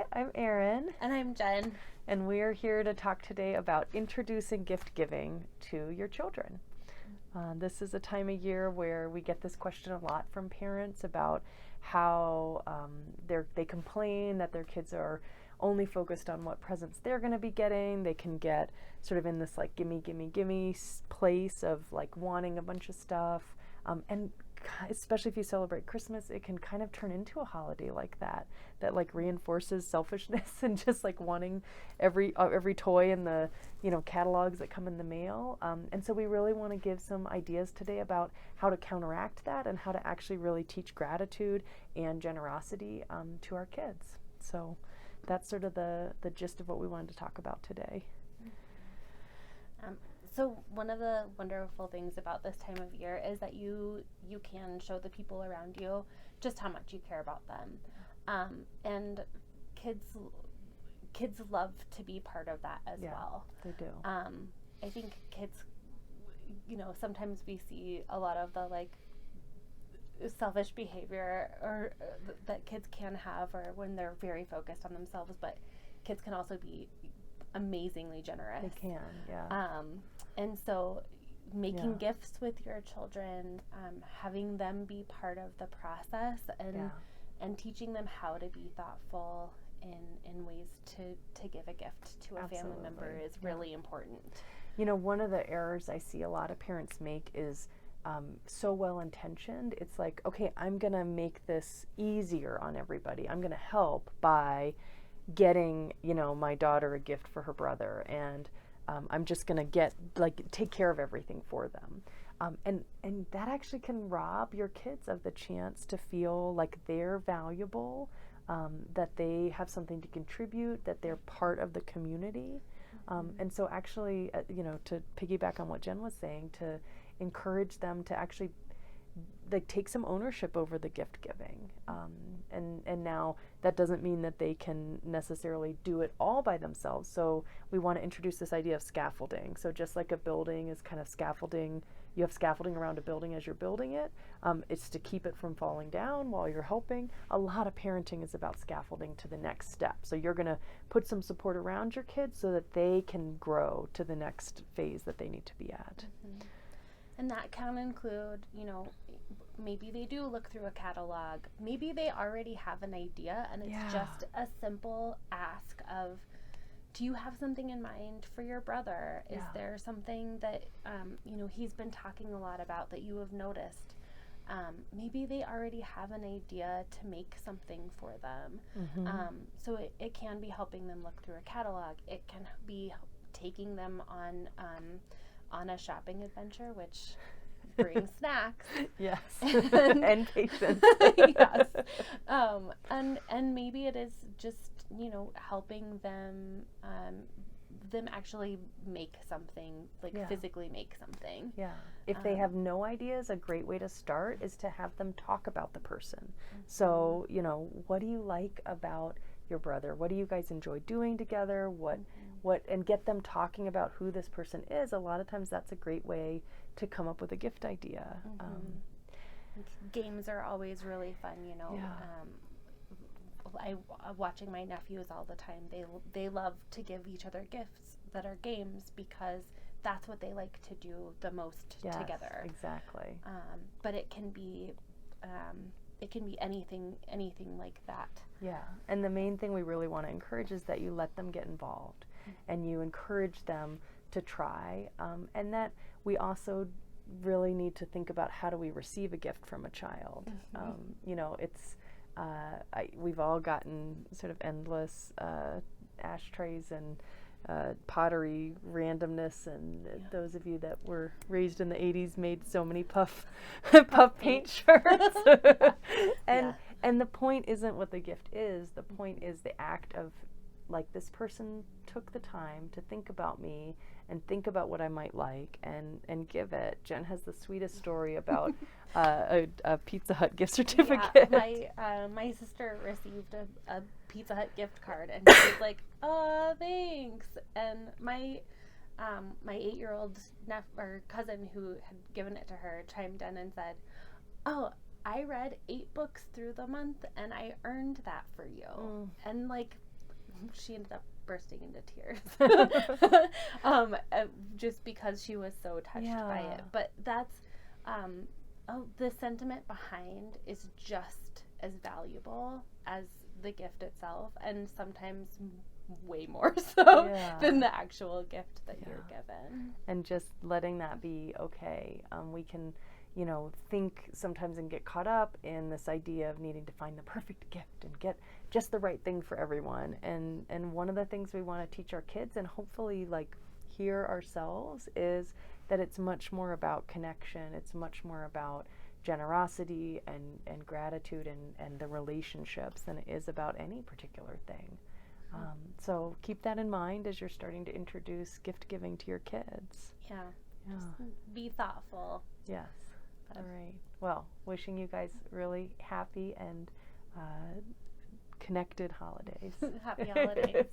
Hi, I'm Erin. And I'm Jen. And we're here to talk today about introducing gift giving to your children. This is a time of year where we get this question a lot from parents about how they complain that their kids are only focused on what presents they're going to be getting. They can get sort of in this like gimme, gimme, gimme place of like wanting a bunch of stuff. And especially if you celebrate Christmas, it can kind of turn into a holiday like that like reinforces selfishness and just like wanting every toy in the catalogs that come in the mail. And so we really want to give some ideas today about how to counteract that and how to actually really teach gratitude and generosity to our kids. So that's sort of the gist of what we wanted to talk about today. So one of the wonderful things about this time of year is that you can show the people around you just how much you care about them, and kids love to be part of that as well. They do. I think kids, sometimes we see a lot of the like selfish behavior or that kids can have, or when they're very focused on themselves. But kids can also be amazingly generous. They can, yeah. And so making gifts with your children, having them be part of the process, and teaching them how to be thoughtful in ways to give a gift to a family member is really important. One of the errors I see a lot of parents make is so well-intentioned. It's like, okay, I'm going to make this easier on everybody. I'm going to help by getting, my daughter a gift for her brother, and I'm just going to take care of everything for them. And that actually can rob your kids of the chance to feel like they're valuable, that they have something to contribute, that they're part of the community. And so actually, to piggyback on what Jen was saying, to encourage them to actually take some ownership over the gift giving. And now that doesn't mean that they can necessarily do it all by themselves. So we want to introduce this idea of scaffolding. So just like a building is kind of scaffolding, you have scaffolding around a building as you're building it. It's to keep it from falling down while you're helping. A lot of parenting is about scaffolding to the next step. So you're going to put some support around your kids so that they can grow to the next phase that they need to be at. Mm-hmm. And that can include, maybe they do look through a catalog. Maybe they already have an idea, and it's just a simple ask of, do you have something in mind for your brother? Is there something that, he's been talking a lot about that you have noticed? Maybe they already have an idea to make something for them. Mm-hmm. So it can be helping them look through a catalog. It can be taking them on a shopping adventure, which brings snacks. Yes. And patience. Yes. And maybe it is just, helping them actually make something, physically make something. Yeah. If they have no ideas, a great way to start is to have them talk about the person. Mm-hmm. So, what do you like about your brother? What do you guys enjoy doing together? And get them talking about who this person is. A lot of times that's a great way to come up with a gift idea. Mm-hmm. Games are always really fun, watching my nephews all the time. They love to give each other gifts that are games because that's what they like to do the most together. Exactly. But it can be anything like that. Yeah. And the main thing we really want to encourage is that you let them get involved, mm-hmm. and you encourage them to try, and that we also really need to think about how do we receive a gift from a child. Mm-hmm. It's we've all gotten sort of endless ashtrays and pottery randomness, and those of you that were raised in the 80s made so many puff paint shirts. And the point isn't what the gift is. The point is the act of, like, this person took the time to think about me and think about what I might like and give it. Jen has the sweetest story about a Pizza Hut gift certificate. Yeah, my sister received a Pizza Hut gift card, and she was like, "Oh, thanks." And my 8-year-old cousin who had given it to her chimed in and said, "Oh, I read 8 books through the month, and I earned that for you." And she ended up bursting into tears. Just because she was so touched by it. But that's, the sentiment behind is just as valuable as the gift itself, and sometimes way more so than the actual gift that you're given. And just letting that be okay. We can, think sometimes and get caught up in this idea of needing to find the perfect gift and get just the right thing for everyone. And one of the things we want to teach our kids, and hopefully hear ourselves, is that it's much more about connection. It's much more about generosity and gratitude and the relationships than it is about any particular thing. So keep that in mind as you're starting to introduce gift giving to your kids. Yeah. Just be thoughtful. Yes. All right. Well, wishing you guys really happy and connected holidays. Happy holidays.